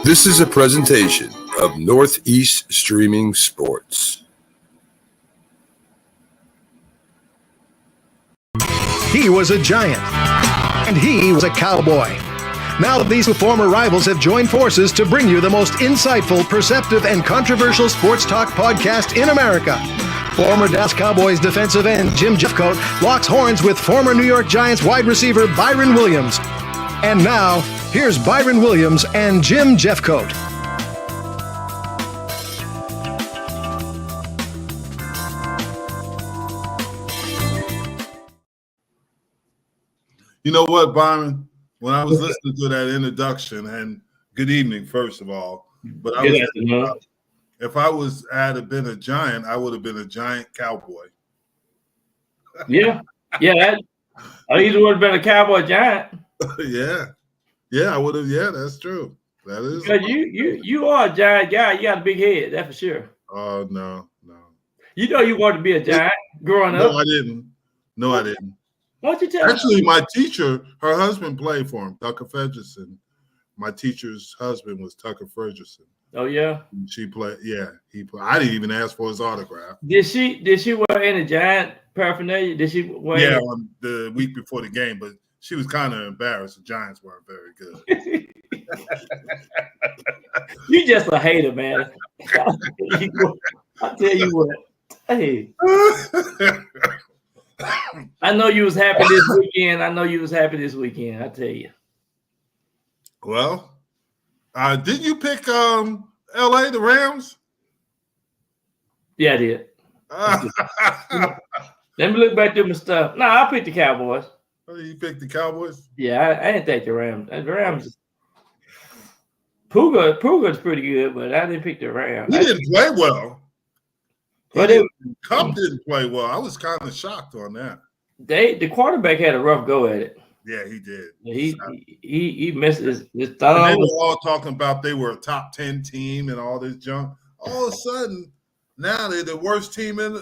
This is a presentation of Northeast Streaming Sports. He was a giant, and he was a cowboy. Now these two former rivals have joined forces to bring you the most insightful, perceptive, and controversial sports talk podcast in America. Former Dallas Cowboys defensive end Jim Jeffcoat locks horns with former New York Giants wide receiver Byron Williams. And now, here's Byron Williams and Jim Jeffcoat. You know what, Byron? When I was listening to that introduction, and good evening, first of all, but I was, if I had been a giant, I would have been a giant cowboy. Yeah. I either would have been a cowboy giant. Yeah, I would have. Yeah, that's true. That is because you are a giant guy. You got a big head, that's for sure. Oh no. You know you wanted to be a giant growing up. No, I didn't. Why don't you tell me? Actually, my teacher, her husband played for him, Tucker Ferguson. My teacher's husband was Tucker Ferguson. Oh yeah. She played. Yeah, he played. I didn't even ask for his autograph. Did she wear any giant paraphernalia? Did she wear? Yeah, on the week before the game, but she was kind of embarrassed. The Giants weren't very good. You just a hater, man. I'll tell you what. Hey. I know you was happy this weekend. I tell you. Well, didn't you pick LA, the Rams? Yeah, I did. Let me look back through my stuff. No, I picked the Cowboys. Oh, you picked the Cowboys? Yeah, I didn't take the Rams. The Rams. Puga's pretty good, but I didn't pick the Rams. He didn't play well. But Cup didn't play well. I was kind of shocked on that. The quarterback had a rough go at it. Yeah, he did. He missed his thumb. And they were all talking about they were a top 10 team and all this junk. All of a sudden, now they're the worst team in the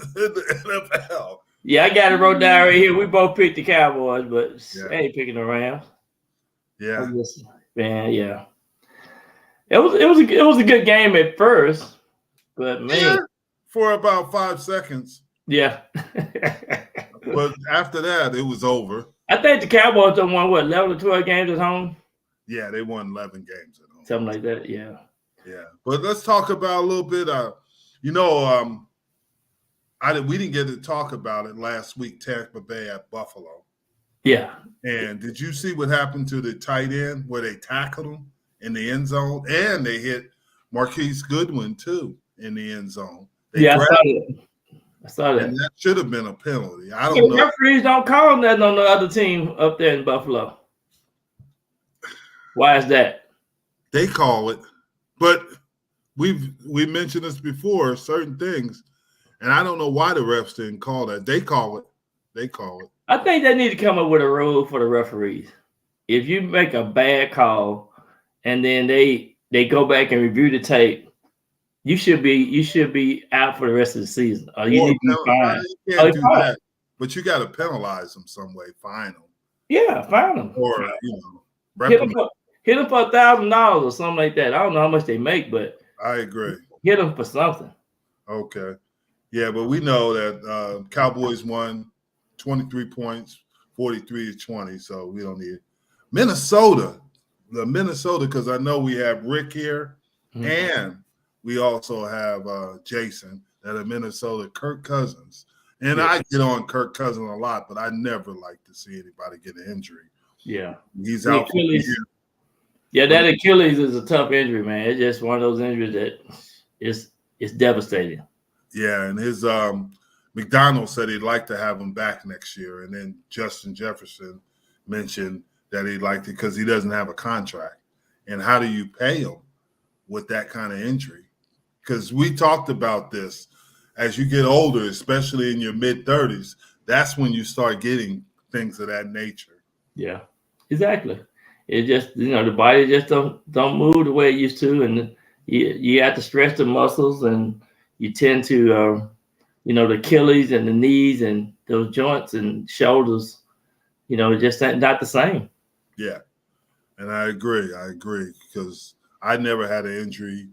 NFL. Yeah, I got it wrote down right here. We both picked the Cowboys, but I ain't picking the Rams. Yeah, yeah. It was a good game at first, but man, for about 5 seconds. Yeah. But after that, it was over. I think the Cowboys won 11 or 12 games at home. Yeah, they won 11 games at home. Something like that. Yeah. Yeah, but let's talk about a little bit. We didn't get to talk about it last week. Tampa Bay at Buffalo. Yeah. And did you see what happened to the tight end where they tackled him in the end zone, and they hit Marquise Goodwin too in the end zone? I saw that. And that should have been a penalty. I don't know. Referees don't call that on the other team up there in Buffalo. Why is that? They call it, but we mentioned this before. Certain things, and I don't know why the refs didn't call that. They call it. I think they need to come up with a rule for the referees. If you make a bad call, and then they go back and review the tape, you should be out for the rest of the season. Or you need to be fined. You can't do that, but you got to penalize them some way. Fine them. Yeah, fine them. Or hit them for $1,000 or something like that. I don't know how much they make, but I agree. Hit them for something. Okay. Yeah, but we know that Cowboys won 23 points, 43-20, so we don't need it. Minnesota, because I know we have Rick here, and we also have Jason that are Minnesota, Kirk Cousins. And I get on Kirk Cousins a lot, but I never like to see anybody get an injury. Yeah. He's out for the year. Yeah, that Achilles is a tough injury, man. It's just one of those injuries that it's devastating. Yeah, and his McDonald said he'd like to have him back next year. And then Justin Jefferson mentioned that he'd like to because he doesn't have a contract. And how do you pay him with that kind of injury? Because we talked about this. As you get older, especially in your mid-30s, that's when you start getting things of that nature. Yeah, exactly. It just, the body just don't move the way it used to, and you have to stretch the muscles, and you tend to the Achilles and the knees and those joints and shoulders, just not the same. Yeah, and I agree because I never had an injury,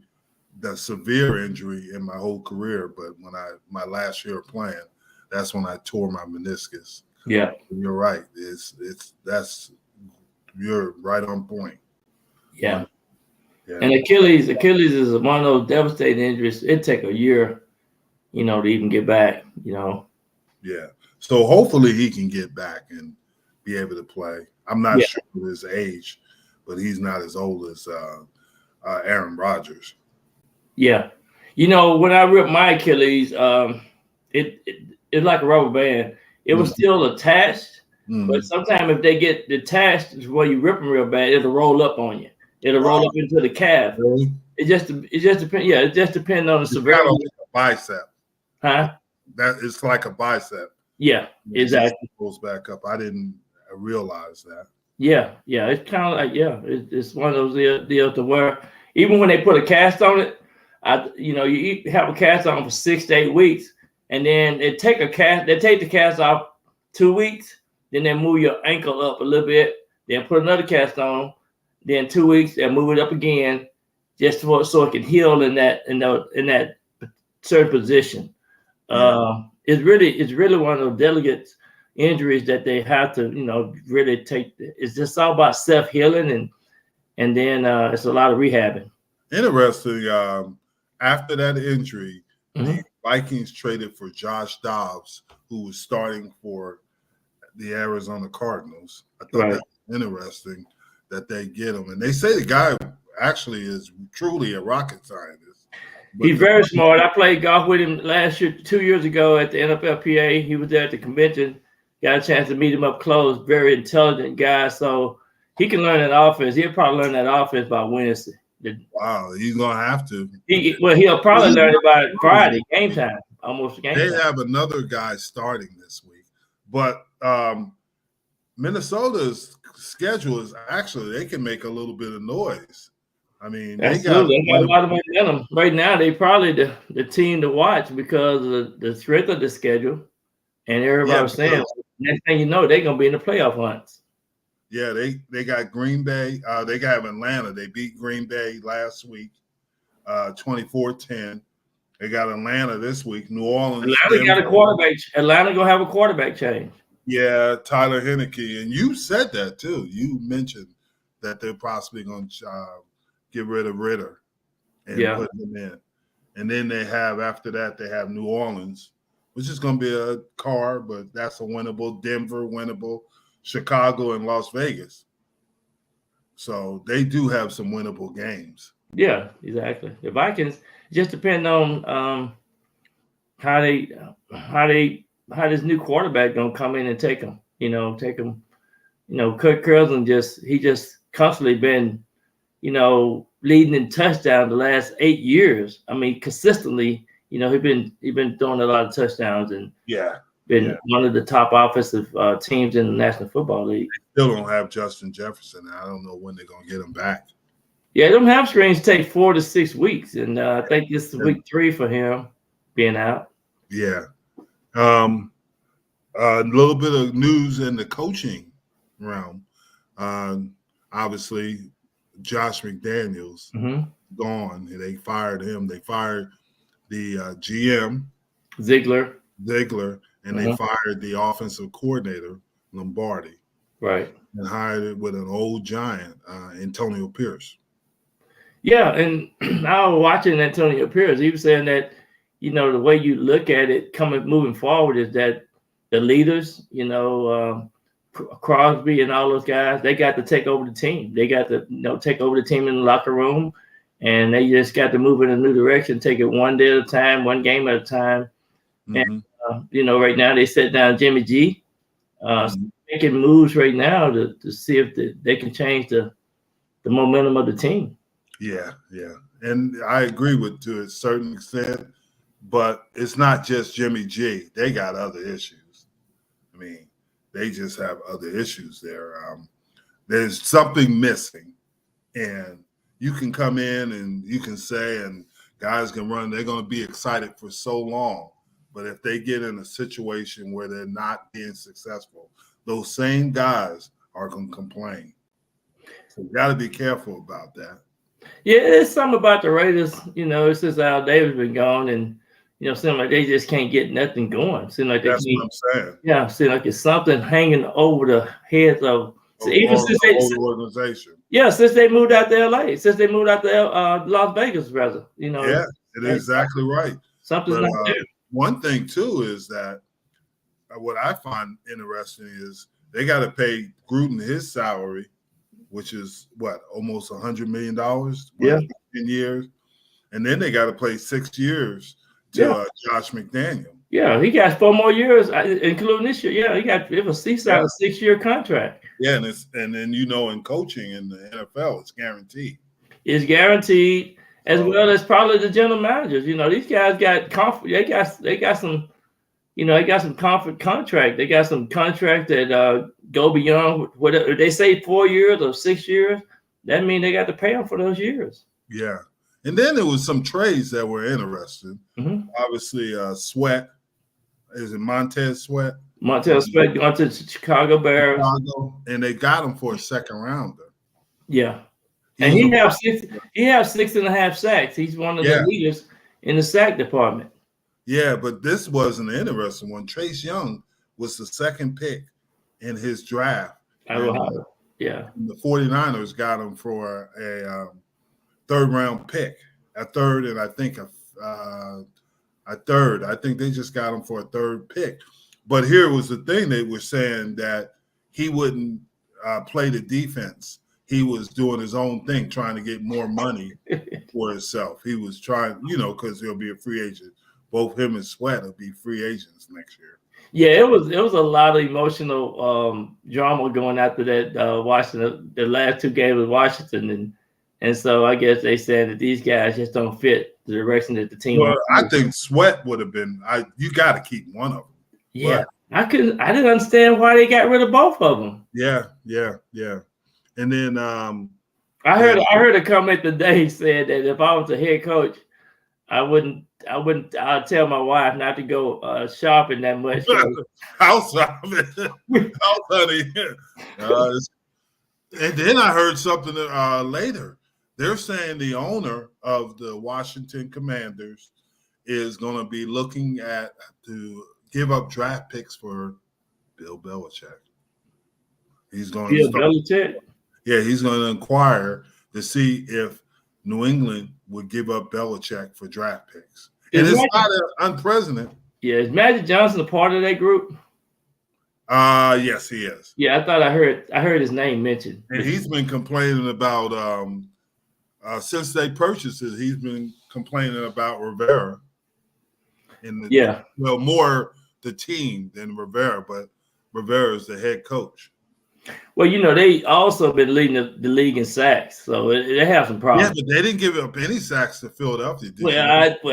that severe injury in my whole career, but when my last year of playing, that's when I tore my meniscus. Yeah, you're right. You're right on point. Yeah. Yeah. And Achilles is one of those devastating injuries. It take a year, to even get back. Yeah. So hopefully he can get back and be able to play. I'm not sure of his age, but he's not as old as Aaron Rodgers. Yeah. When I ripped my Achilles, it's like a rubber band. It was still attached, but sometimes if they get detached where you rip them real bad, it'll roll up on you. It'll roll up into the calf. Really? It just depends. Yeah, it just depends on the severity. Kind of like a bicep. Huh? That it's like a bicep. Yeah, exactly. It goes back up. I didn't realize that. Yeah. It's kind of like it's one of those deals to where even when they put a cast on it, you have a cast on for 6 to 8 weeks, and then they take the cast off 2 weeks, then they move your ankle up a little bit, then put another cast on, then 2 weeks and move it up again, just so it can heal in that certain position. Yeah. It's really one of those delicate injuries that they have to really take. It's just all about self-healing and then it's a lot of rehabbing. Interesting. After that injury, Mm-hmm. the Vikings traded for Josh Dobbs, who was starting for the Arizona Cardinals. I thought that was interesting that they get him. And they say the guy actually is truly a rocket scientist. He's very smart. I played golf with him last year, 2 years ago at the NFLPA. He was there at the convention. Got a chance to meet him up close. Very intelligent guy. So he can learn that offense. He'll probably learn that offense by Wednesday. Wow, he's gonna have to. He'll probably learn it by Friday, game time, almost game time. They have another guy starting this week, but Minnesota's schedule is actually they can make a little bit of noise. I mean, they got a lot of momentum right now. They probably the team to watch because of the strength of the schedule, and everybody's saying next thing you know they're gonna be in the playoff hunts. Yeah, they got Green Bay. They got Atlanta. They beat Green Bay last week, 24-10. They got Atlanta this week. New Orleans. Atlanta got a quarterback. Atlanta gonna have a quarterback change. Yeah, Tyler Heineke, and you said that too. You mentioned that they're possibly going to get rid of Ritter and put him in. And then they have after that they have New Orleans, which is going to be a car, but that's a winnable. Denver winnable. Chicago and Las Vegas. So they do have some winnable games. Yeah, exactly. The Vikings just depend on how this new quarterback gonna come in and take them. Kirk Cousins just constantly been, leading in touchdowns the last 8 years. I mean, consistently, he been throwing a lot of touchdowns and been one of the top offensive teams in the National Football League. They still don't have Justin Jefferson. I don't know when they're going to get him back. Yeah, them hamstrings take 4 to 6 weeks, and I think this is week 3 for him being out. Yeah. A little bit of news in the coaching realm. Obviously, Josh McDaniels gone. They fired him. They fired the GM Ziegler, and they fired the offensive coordinator Lombardi, right, and hired it with an old giant, Antonio Pierce. Yeah, and I was watching Antonio Pierce. He was saying that the way you look at it moving forward is that the leaders, Crosby and all those guys, they got to take over the team. They got to take over the team in the locker room, and they just got to move in a new direction, take it one day at a time, one game at a time. And right now they set down Jimmy G, making moves right now to see if they can change the momentum of the team. Yeah, and I agree to a certain extent, but it's not just Jimmy G. They got other issues. I mean, they just have other issues there. There's something missing, and you can come in and you can say, and guys can run. They're going to be excited for so long, But if they get in a situation where they're not being successful, those same guys are going to complain. So you got to be careful about that. Yeah, it's something about the Raiders. Since Al Davis been gone, and seem like they just can't get nothing going. Seem like That's what I'm saying. Yeah, seem like it's something hanging over the heads of. So even since the whole organization. Yeah, since they moved out to LA, since they moved out to Las Vegas, rather. Yeah, it is exactly right. Something's not there. One thing too is that what I find interesting is they got to pay Gruden his salary, which is almost $100 million. Yeah, 10 years, and then they got to play 6 years to Josh McDaniel. Yeah, he got 4 more years, including this year. Yeah, it was a 6-year contract. Yeah, and then in coaching in the NFL, it's guaranteed. It's guaranteed, as well as probably the general managers. These guys got they got some, they got some comfort contract. They got some contract that go beyond whatever they say 4 years or 6 years. That means they got to pay them for those years. Yeah, and then there was some trades that were interesting. Mm-hmm. Obviously, Sweat. Is it Montez Sweat? Montez Sweat going to the Chicago Bears. And they got him for a second rounder. Yeah. And he has 6.5 sacks. He's one of the leaders in the sack department. Yeah, but this was an interesting one. Trace Young was the second pick in his draft. Yeah. And the 49ers got him for a third-round pick, a third, and I think a third. I think they just got him for a third pick. But here was the thing. They were saying that he wouldn't play the defense. He was doing his own thing, trying to get more money for himself. He was trying, because he'll be a free agent. Both him and Sweat will be free agents next year. Yeah, it was a lot of emotional drama going after that Washington, the last 2 games with Washington, and so I guess they said that these guys just don't fit the direction that the team. Well, I think Sweat would have been. You got to keep one of them. Yeah, but I didn't understand why they got rid of both of them. Yeah. And then I heard a comment today said that if I was a head coach, I'd tell my wife not to go shopping that much. House shopping. House hunting. And then I heard something later. They're saying the owner of the Washington Commanders is going to be looking to give up draft picks for Bill Belichick. He's going to Belichick? Yeah, he's going to inquire to see if New England would give up Belichick for draft picks. And it's not unprecedented. Yeah, is Magic Johnson a part of that group? Yes, he is. Yeah, I thought I heard his name mentioned. And he's been complaining about since they purchased it, he's been complaining about Rivera. More the team than Rivera, but Rivera is the head coach. Well, they also been leading the league in sacks, so they have some problems. Yeah, but they didn't give up any sacks to Philadelphia.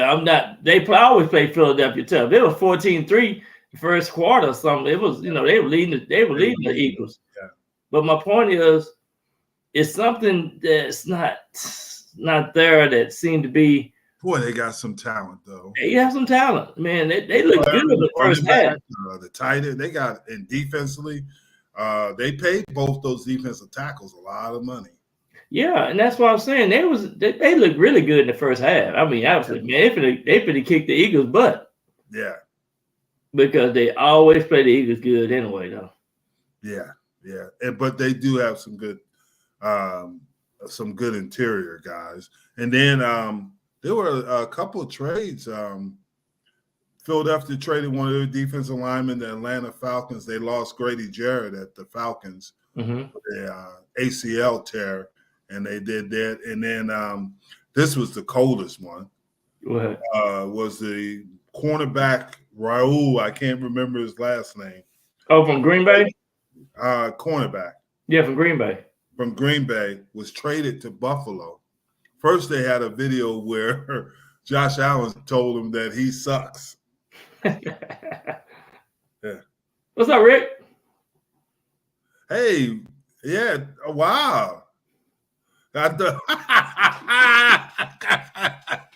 I'm not. They always play Philadelphia tough. They were 14-3 the first quarter or something. It was, they were leading the Eagles. Yeah. But my point is, it's something that's not there that seemed to be. Boy, they got some talent though. They have some talent, man. They look good in the first half. The tight end they got, and defensively. They paid both those defensive tackles a lot of money. Yeah, and that's what I'm saying. They looked really good in the first half. I mean, obviously, man, they finna kick the Eagles' butt. Yeah. Because they always play the Eagles good anyway, though. Yeah. But they do have some good interior guys. And then there were a couple of trades. Philadelphia traded one of their defensive linemen, the Atlanta Falcons. They lost Grady Jarrett at the Falcons, the ACL tear, and they did that. And then this was the coldest one. What? Was the cornerback Raul? I can't remember his last name. Oh, from Green Bay? Cornerback. Yeah, from Green Bay. From Green Bay, was traded to Buffalo. First, they had a video where Josh Allen told him that he sucks. Yeah. What's up, Rick? Hey, yeah, wow.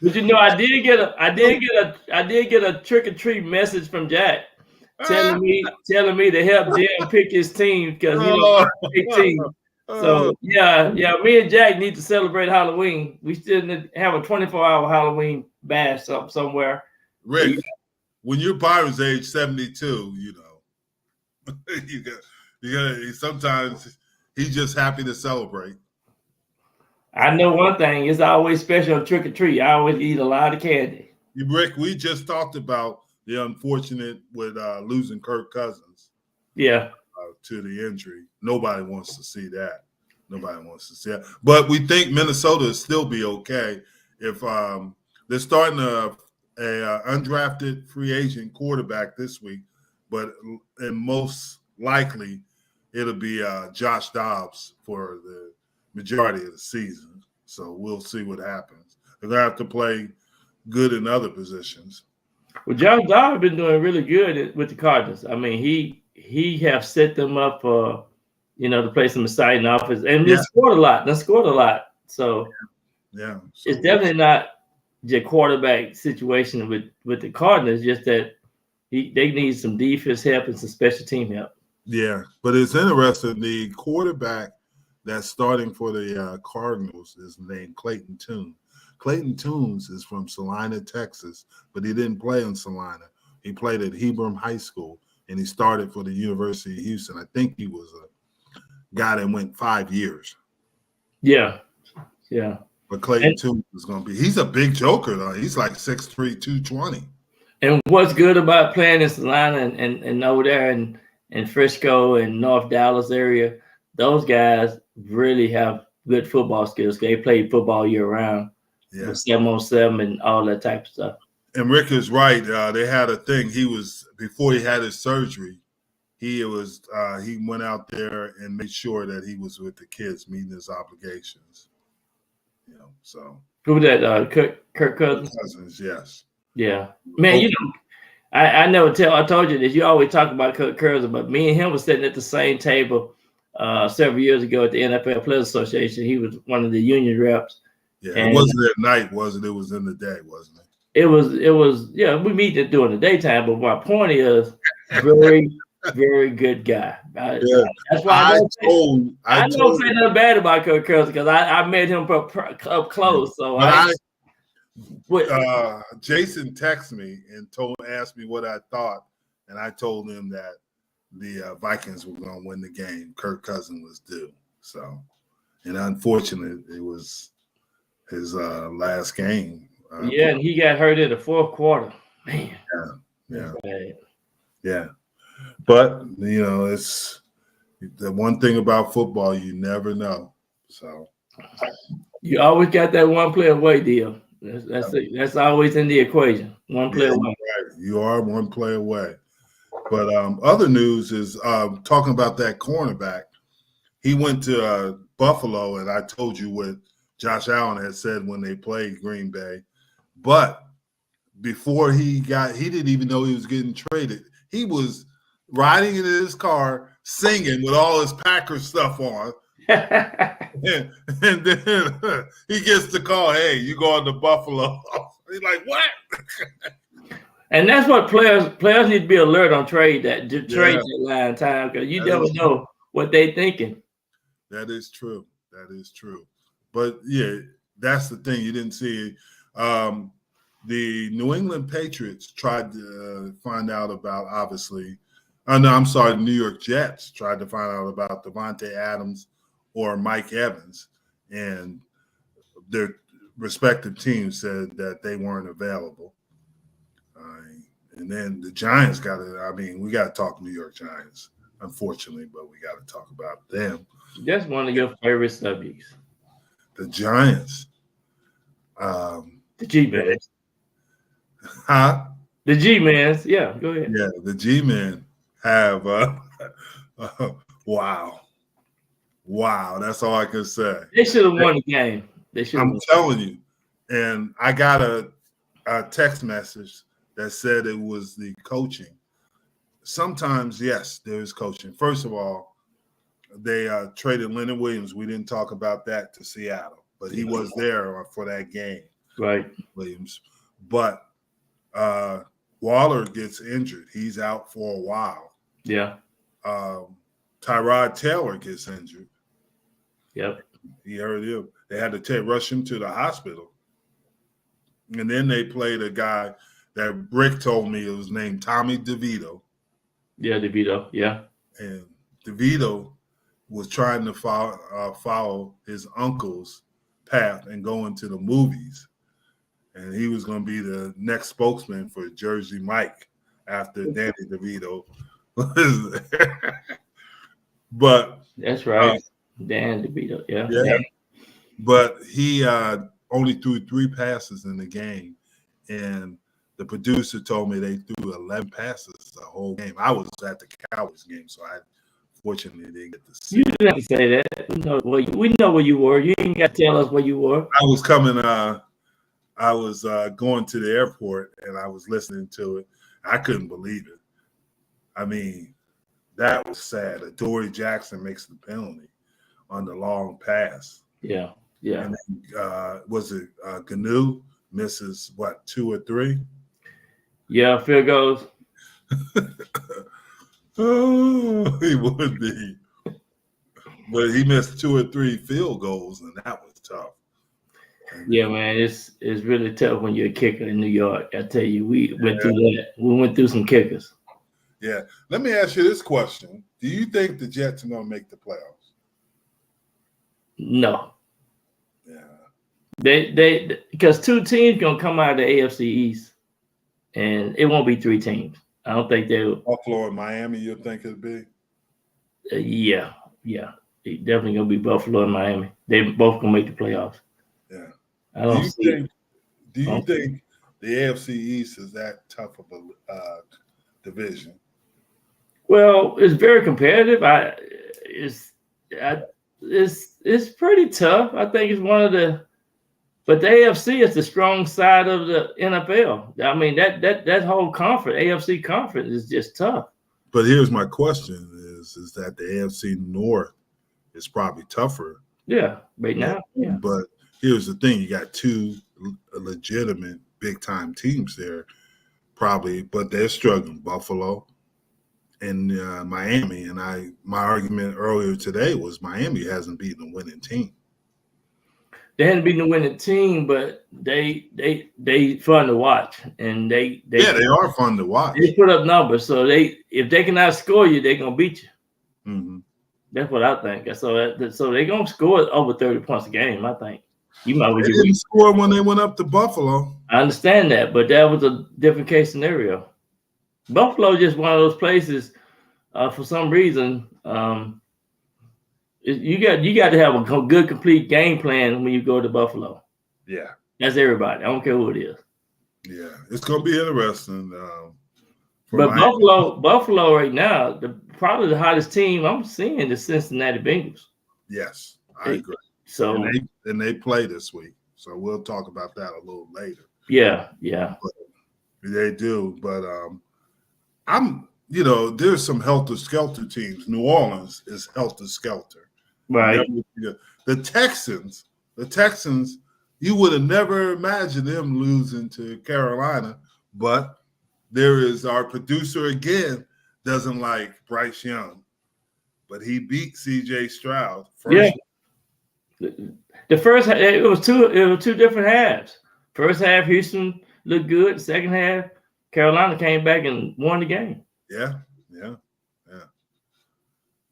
But I did get a trick or treat message from Jack telling me to help Jim pick his team because he don't pick team. So yeah, me and Jack need to celebrate Halloween. We still need to have a 24-hour Halloween bash somewhere. Rick, when your Byron's age 72, you got sometimes he's just happy to celebrate. I know one thing, it's always special on trick or treat. I always eat a lot of candy. Rick, we just talked about the unfortunate with losing Kirk Cousins. Yeah. To the injury. Nobody wants to see that. Nobody wants to see that. But we think Minnesota will still be okay if they're starting a undrafted free agent quarterback this week, and most likely it'll be Josh Dobbs for the majority of the season. So we'll see what happens. They're going to have to play good in other positions. Well, Josh Dobbs has been doing really good with the Cardinals. I mean, he have set them up for, to play some exciting offense. And they scored a lot. So yeah, it's definitely not the quarterback situation with the Cardinals, just that they need some defense help and some special team help. Yeah, but it's interesting. The quarterback that's starting for the Cardinals is named Clayton Tune. Clayton Toombs is from Salina, Texas, but he didn't play in Salina. He played at Hebron High School, and he started for the University of Houston. I think he was a guy that went 5 years. Yeah. But Clayton Toombs is going to be – he's a big joker, though. He's like 6'3", 220. And what's good about playing in Salina and over there in Frisco and North Dallas area, those guys really have good football skills. They play football year-round. Yeah. 7-on-7 and all that type of stuff. And Rick is right. They had a thing. Before he had his surgery, he went out there and made sure that he was with the kids, meeting his obligations. So who that? Kirk Cousins. Cousins, yes. Yeah, man. I told you this. You always talk about Kirk Cousins, but me and him was sitting at the same table several years ago at the NFL Players Association. He was one of the union reps. Yeah, it wasn't at night, was it? It was in the day, wasn't it? It was. Yeah, we meet it during the daytime. But my point is, very, very good guy. That's why I don't say nothing bad about Kirk Cousins because I met him up close. So Jason texted me and asked me what I thought, and I told him that the Vikings were going to win the game. Kirk Cousins was due. So, and unfortunately, it was his last game. And he got hurt in the fourth quarter. Man. Yeah. But, it's the one thing about football, you never know. So you always got that one play away deal. That's always in the equation. One play away. Right. You are one play away. But other news is talking about that cornerback. He went to Buffalo, and I told you what Josh Allen had said when they played Green Bay. But before he didn't even know he was getting traded. He was riding in his car singing with all his Packers stuff on. and then he gets the call, hey, you going to Buffalo. He's like, what? And that's what players need to be alert on trade deadline time, because you never know what they're thinking. That is true. But yeah, that's the thing. You didn't see the New England Patriots tried to find out about, obviously. The New York Jets tried to find out about Devontae Adams or Mike Evans, and their respective teams said that they weren't available. And then the Giants we got to talk New York Giants, unfortunately, but we got to talk about them. That's one of your favorite subjects. The Giants. The G-Man. Huh? The G-Mans. Yeah, go ahead. Yeah, the G-Men have wow. That's all I can say. They should have won the game. I'm telling you. And I got a text message that said it was the coaching. Sometimes, yes, there is coaching. First of all, they traded Leonard Williams. We didn't talk about that to Seattle, but he was there for that game. Right. Williams. But Waller gets injured. He's out for a while. Yeah. Tyrod Taylor gets injured. Yep. He hurt him. They had to rush him to the hospital. And then they played a guy that Brick told me it was named Tommy DeVito. Yeah, DeVito. Yeah. And DeVito was trying to follow his uncle's path and go into the movies. And he was going to be the next spokesman for Jersey Mike after Danny DeVito was there. But that's right. Dan DeVito. Yeah. Yeah. But he only threw 3 passes in the game. And the producer told me they threw 11 passes the whole game. I was at the Cowboys game, so I fortunately didn't get to see. You didn't have to say that. We know where you were. You ain't got to tell us where you were. I was coming. I was going to the airport, and I was listening to it. I couldn't believe it. I mean, that was sad. Adoree Jackson makes the penalty on the long pass. Yeah, yeah. And then, was it Gnu misses, 2 or 3? Yeah, field goals. Oh, he would be. But he missed 2 or 3 field goals, and that was tough. Yeah, man, it's really tough when you're a kicker in New York. I tell you, we went through that. We went through some kickers. Yeah. Let me ask you this question. Do you think the Jets are going to make the playoffs? No. Yeah. They because 2 teams going to come out of the AFC East, and it won't be 3 teams. I don't think they'll. Buffalo and Miami, you think it'll be? Yeah. It definitely going to be Buffalo and Miami. They both going to make the playoffs. Yeah. I don't see. Do you think the AFC East is that tough of a division? Well, it's very competitive. It's pretty tough. I think it's one of the, but the AFC is the strong side of the NFL. I mean that whole conference, AFC conference, is just tough. But here's my question: is that the AFC North is probably tougher? Yeah, right now. Yeah. But here's the thing: you got 2 legitimate big time teams there, probably, but they're struggling. Buffalo and Miami. And my argument earlier today was Miami hasn't beaten a winning team. They hadn't beaten a winning team, but they fun to watch, and they are fun to watch. They put up numbers, so if they can outscore you, they're gonna beat you. Mm-hmm. That's what I think. So they're gonna score over 30 points a game. I think you might. They didn't score when they went up to Buffalo. I understand that, but that was a different case scenario. Buffalo just one of those places. For some reason, you got to have a good, complete game plan when you go to Buffalo. Yeah, that's everybody. I don't care who it is. Yeah, it's gonna be interesting. But Buffalo right now, probably the hottest team I'm seeing is Cincinnati Bengals. Yes, I agree. So and they play this week, so we'll talk about that a little later. Yeah. But they do, but there's some helter-skelter teams. New Orleans is helter-skelter. Right. The Texans, you would have never imagined them losing to Carolina, but there is our producer again, doesn't like Bryce Young, but he beat CJ Stroud first. Yeah. The first, it was two different halves. First half, Houston looked good. Second half, Carolina came back and won the game. Yeah.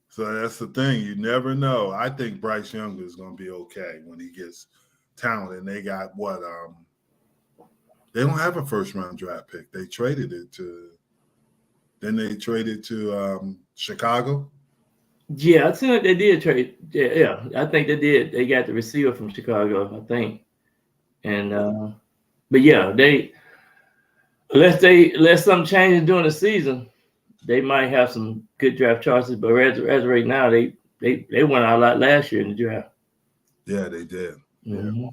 So that's the thing. You never know. I think Bryce Young is going to be okay when he gets talent. And they got they don't have a first-round draft pick. They traded it to – then they traded to Chicago. Yeah, I think they did trade. Yeah, I think they did. They got the receiver from Chicago, I think. And but yeah, unless something changes during the season, they might have some good draft choices. But as right now, they went out a lot last year in the draft. Yeah, they did. Mm-hmm. Yeah.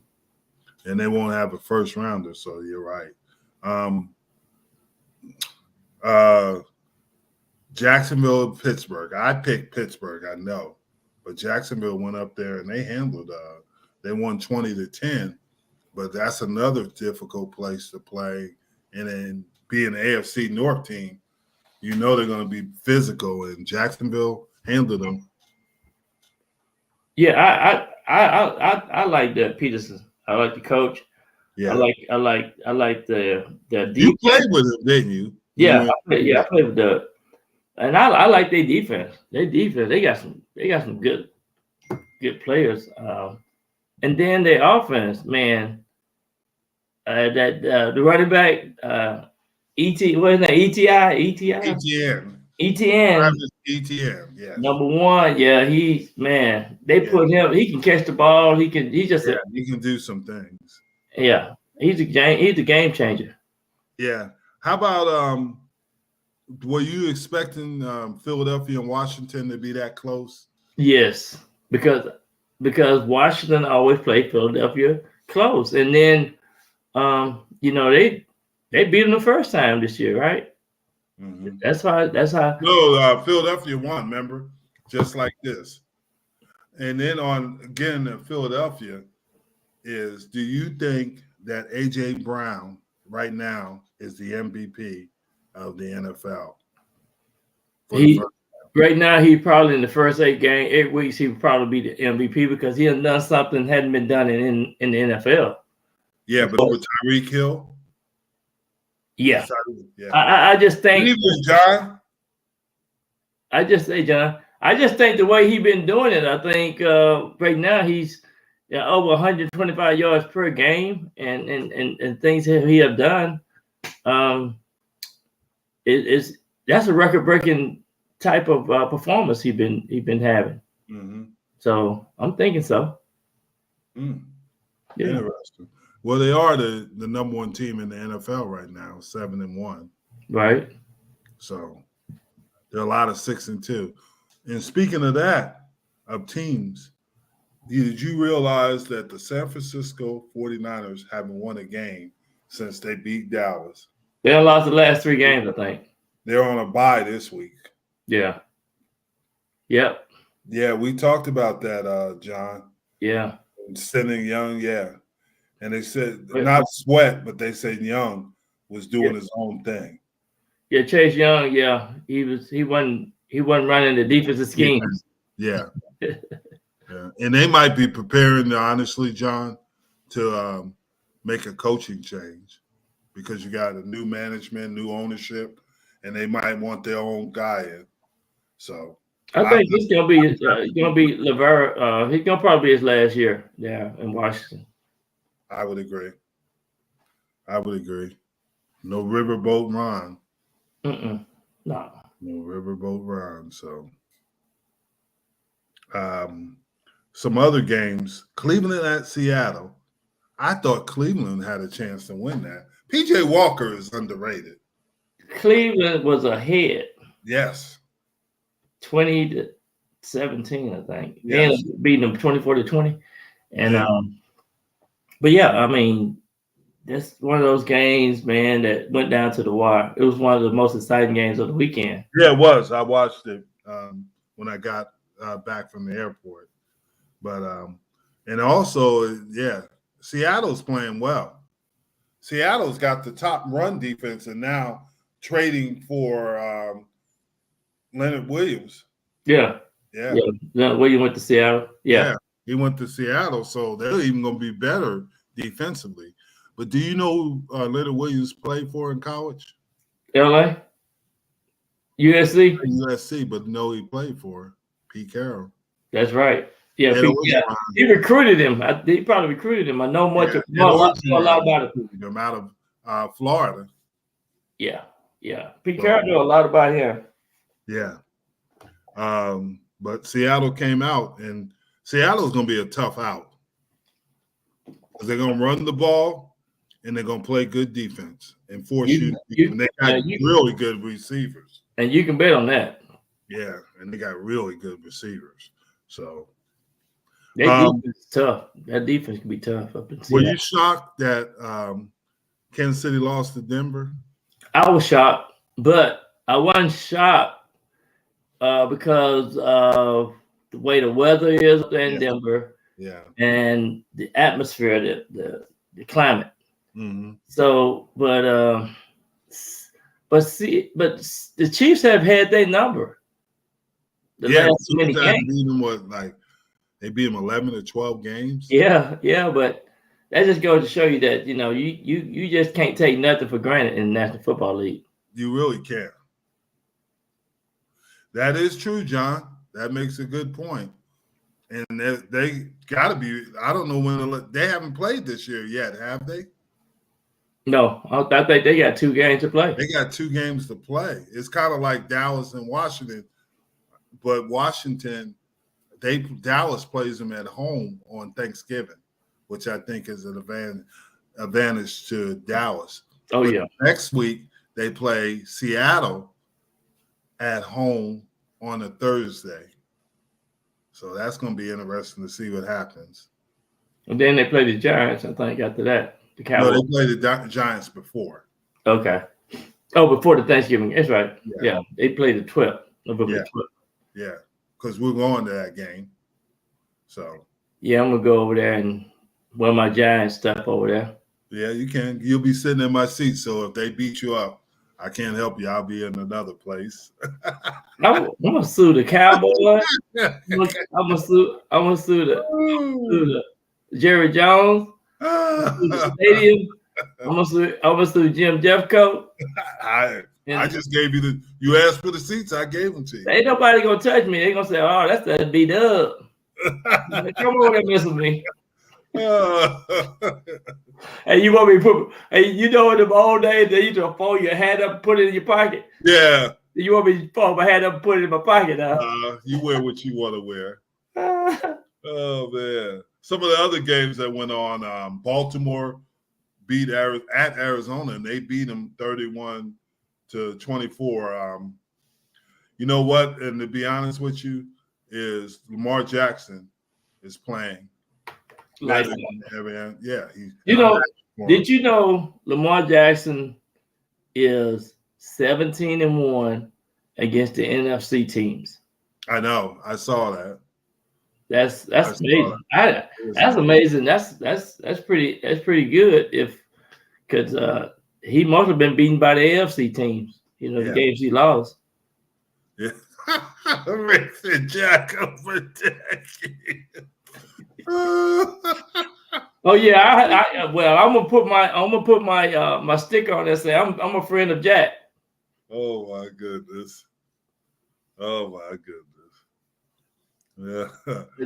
And they won't have a first rounder, so you're right. Jacksonville, Pittsburgh. I picked Pittsburgh, I know. But Jacksonville went up there and they handled they won 20-10. but that's another difficult place to play. And then being an AFC North team, you know they're going to be physical, and Jacksonville handled them. Yeah, I like the Peterson. I like the coach. Yeah, I like the defense. You played with him, didn't you? Yeah, I played with the, and I like their defense. Their defense, they got some good players. And then their offense, man. The running back, wasn't that ETN. ETN. ETN, yeah. Number one, yeah, they put him, he can catch the ball, he can do some things. Yeah, he's a game changer. Yeah. How about were you expecting Philadelphia and Washington to be that close? Yes, because Washington always played Philadelphia close. And then they beat them the first time this year, right? Mm-hmm. That's how. No, Philadelphia won, remember? Just like this. And then Philadelphia is, do you think that A.J. Brown right now is the MVP of the NFL? Right now, he probably in the first 8 weeks, he would probably be the MVP because he has done something that hadn't been done in the NFL. Yeah, but with Tyreek Hill? Yeah. I just think John. I just think the way he's been doing it, I think right now he's over 125 yards per game and things he have done. That's a record-breaking type of performance he's been having. Mm-hmm. So I'm thinking so. Yeah. Interesting. Well, they are the number one team in the NFL right now, 7-1. Right. So there are a lot of 6-2. And speaking of that, of teams, did you realize that the San Francisco 49ers haven't won a game since they beat Dallas? They lost the last 3 games, I think. They're on a bye this week. Yeah. Yep. Yeah, we talked about that, John. Yeah. Sending Young, yeah. And they said not Sweat, but they said Young was doing his own thing. Yeah, Chase Young, yeah. He wasn't running the defensive schemes. Yeah. Yeah. And they might be preparing, honestly, John, to make a coaching change because you got a new management, new ownership, and they might want their own guy in. So I think it's gonna be LeVar. He's gonna probably be his last year, in Washington. I would agree. No Riverboat Ron. No. No Riverboat Ron. So, some other games. Cleveland at Seattle. I thought Cleveland had a chance to win that. P.J. Walker is underrated. Cleveland was ahead. Yes. 20-17, I think. Yes. Then beating them 24-20. And but yeah, I mean, that's one of those games, man, that went down to the wire. It was one of the most exciting games of the weekend. Yeah, it was. I watched it when I got back from the airport. But and also, Seattle's playing well. Seattle's got the top run defense and now trading for Leonard Williams. Yeah. Williams went to Seattle. Yeah. He went to Seattle, so they're even going to be better defensively. But do you know who Leonard Williams played for in college? LA? USC? USC, but no, he played for Pete Carroll. That's right. Yeah, he recruited him. He probably recruited him. I know much a lot about it. Him out of Florida. Yeah. Pete Carroll knew a lot about him. Yeah. But Seattle came out, and Seattle's going to be a tough out. They're going to run the ball, and they're going to play good defense and force you. And they got really good receivers. And you can bet on that. Yeah, and they got really good receivers. So that defense is tough. That defense can be tough up in Seattle. Were you shocked that Kansas City lost to Denver? I was shocked, but I wasn't shocked because of the way the weather is in Denver. Yeah. And the atmosphere, the climate. Mm-hmm. So, but the Chiefs have had their number. The last many games. Beat them they beat them 11 or 12 games. Yeah, but that just goes to show you that you just can't take nothing for granted in the National Football League. You really can't. That is true, John. That makes a good point. And they got to be. I don't know when they haven't played this year yet, have they? No, I think they got 2 games to play. They got 2 games to play. It's kind of like Dallas and Washington, but Washington, Dallas plays them at home on Thanksgiving, which I think is an advantage to Dallas. Oh, but yeah. Next week they play Seattle at home on a Thursday. So that's going to be interesting to see what happens. And then they play the Giants, I think, after that. The Cowboys. No, they played the Giants before. Okay. Oh, before the Thanksgiving. That's right. Yeah. They played the 12th, November 12th. Yeah, because we're going to that game. So. Yeah, I'm going to go over there and wear my Giants stuff over there. Yeah, you can. You'll be sitting in my seat, so if they beat you up, I can't help you. I'll be in another place. I'm gonna sue the Cowboys. I'm gonna sue the Jerry Jones. The stadium. I'm gonna sue Jim Jeffcoat. I just gave you you asked for the seats, I gave them to you. Ain't nobody gonna touch me. They gonna say, "Oh, that's that beat up." Come over there, mess with me. Hey, you want me to put? Hey, you know in the old days they used to fold your hat up, and put it in your pocket. Yeah. You want me to fold my hat up, and put it in my pocket? You wear what you want to wear. Oh man! Some of the other games that went on, Baltimore beat at Arizona, and they beat them 31-24. You know what? And to be honest with you, is Lamar Jackson is playing. Yeah. Did you know Lamar Jackson is 17-1 against the NFC teams? I know. I saw that. That's amazing. That's amazing. That's pretty good. Because he must have been beaten by the AFC teams. The games he lost. Yeah. Jack over decade. Oh yeah, I'm gonna put my sticker on there and say I'm a friend of Jack. Oh my goodness. Yeah.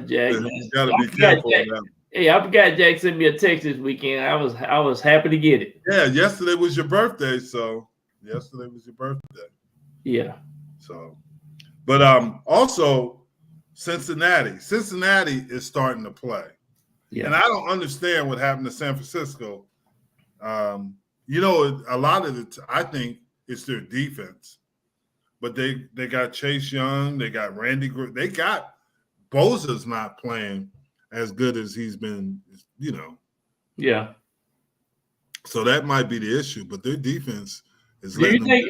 Jack, you gotta be careful. Hey, I forgot Jack sent me a text this weekend. I was happy to get it. Yeah, yesterday was your birthday, Yeah. So, but also Cincinnati is starting to play. Yeah. And I don't understand what happened to San Francisco. A lot of it, I think it's their defense. But they got Chase Young, they got Randy, they got Bosa's not playing as good as he's been, Yeah. So that might be the issue, but their defense is. Do you think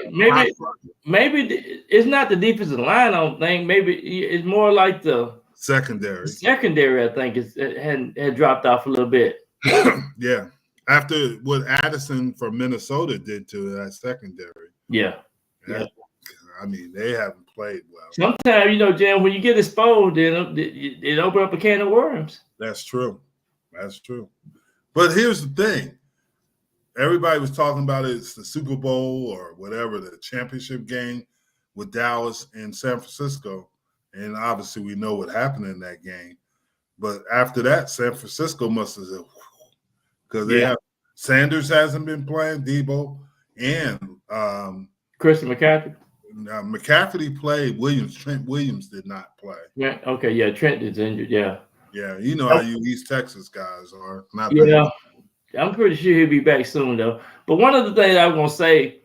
maybe it's not the defensive line? I don't think. Maybe it's more like the secondary. I think had dropped off a little bit. Yeah, after what Addison from Minnesota did to that secondary. Yeah. I mean, they haven't played well. Sometimes, Jim, when you get exposed, it open up a can of worms. That's true. But here's the thing. Everybody was talking about it's the Super Bowl or whatever, the championship game with Dallas and San Francisco. And obviously we know what happened in that game. But after that, San Francisco must have said, because they have Sanders hasn't been playing, Debo, and Christian McCaffrey. McCaffrey played. Trent Williams did not play. Yeah. Okay. Yeah. Trent is injured. Yeah. Yeah. You know how you East Texas guys are. Not I'm pretty sure he'll be back soon though. But one of the things I was gonna say,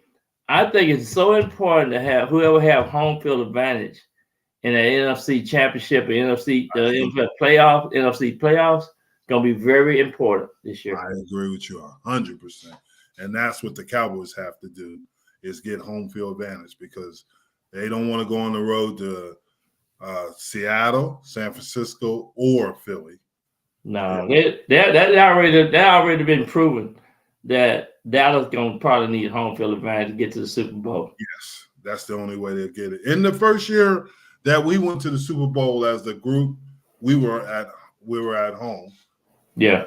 I think it's so important to have whoever have home field advantage in the NFC Championship or NFC playoffs gonna be very important this year. I agree with you 100%, and that's what the Cowboys have to do is get home field advantage because they don't want to go on the road to Seattle, San Francisco, or Philly. No, that already been proven that Dallas gonna probably need home field advantage to get to the Super Bowl. Yes, that's the only way they'll get it. In the first year that we went to the Super Bowl as the group, we were at home. Yeah.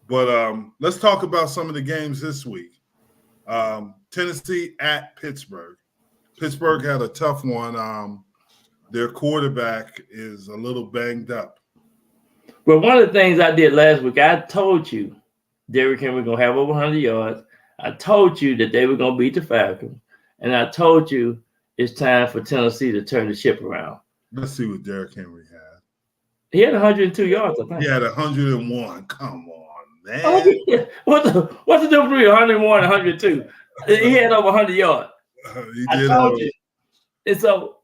But let's talk about some of the games this week. Tennessee at Pittsburgh. Pittsburgh had a tough one. Their quarterback is a little banged up. Well, one of the things I did last week, I told you Derrick Henry going to have over 100 yards. I told you that they were going to beat the Falcons. And I told you it's time for Tennessee to turn the ship around. Let's see what Derrick Henry had. He had 102 yards, I think. He had 101. Come on, man. What's the difference between 101 and 102? He had over 100 yards. He I did. told you. And so,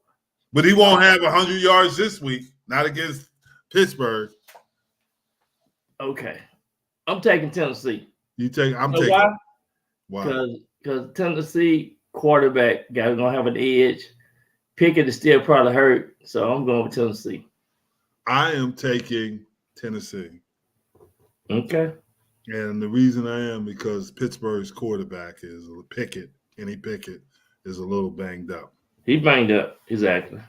but he won't have 100 yards this week, not against Pittsburgh. okay. I'm taking Tennessee. I'm taking. Why? Why? Because Tennessee quarterback guy gonna have an edge. Pickett is still probably hurt, so I'm going with Tennessee. I am taking Tennessee. Okay. And the reason I am because Pittsburgh's quarterback is Pickett. Kenny Pickett is a little banged up. He banged up, exactly.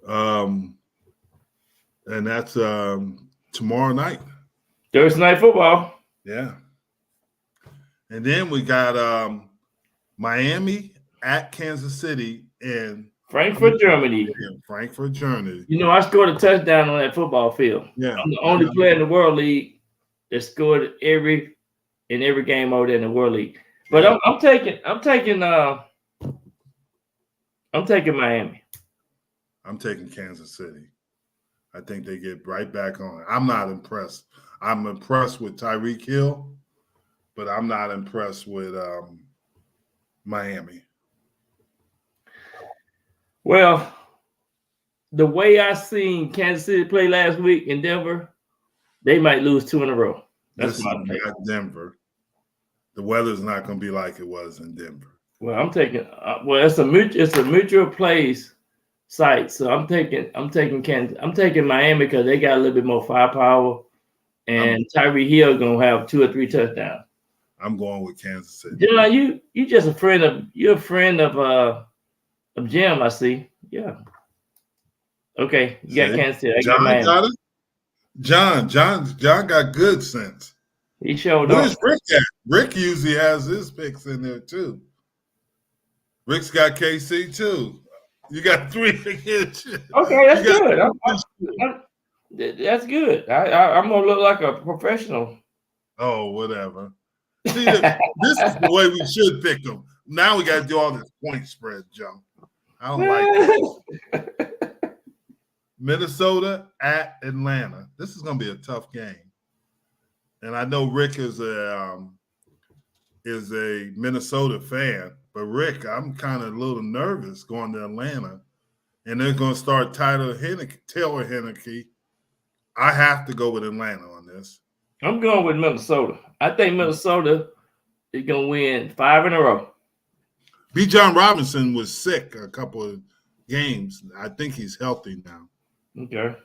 And that's tomorrow night. Thursday night football. Yeah. And then we got Miami at Kansas City and Frankfurt, Germany. Frankfurt, Germany. You know, I scored a touchdown on that football field. Yeah. I'm the only player in the World League that scored in every game over there in the World League. But I'm taking Miami. I'm taking Kansas City. I think they get right back on it. I'm not impressed. I'm impressed with Tyreek Hill, but I'm not impressed with Miami. Well, the way I seen Kansas City play last week in Denver, they might lose 2 in a row. That's my pick. Denver. The weather's not going to be like it was in Denver. Well, I'm taking. It's a mutual plays site, so I'm taking Kansas. I'm taking Miami because they got a little bit more firepower, and Tyreek Hill gonna have 2 or 3 touchdowns. I'm going with Kansas City. John, you just a friend of Jim, I see. Yeah. Okay, you got Kansas City. I got Miami. Got it? John got good sense. He showed up. Where's Rick at? Rick usually has his picks in there too. Rick's got KC too. You got 3 picks. Okay, that's good. That's good. I'm gonna look like a professional. Oh, whatever. See, this is the way we should pick them. Now we got to do all this point spread junk. I don't like it. Minnesota at Atlanta. This is going to be a tough game. And I know Rick is a Minnesota fan, but Rick, I'm kind of a little nervous going to Atlanta. And they're going to start Taylor Heineke. I have to go with Atlanta on this. I'm going with Minnesota. I think Minnesota is going to win 5 in a row. B. John Robinson was sick a couple of games. I think he's healthy now. Okay.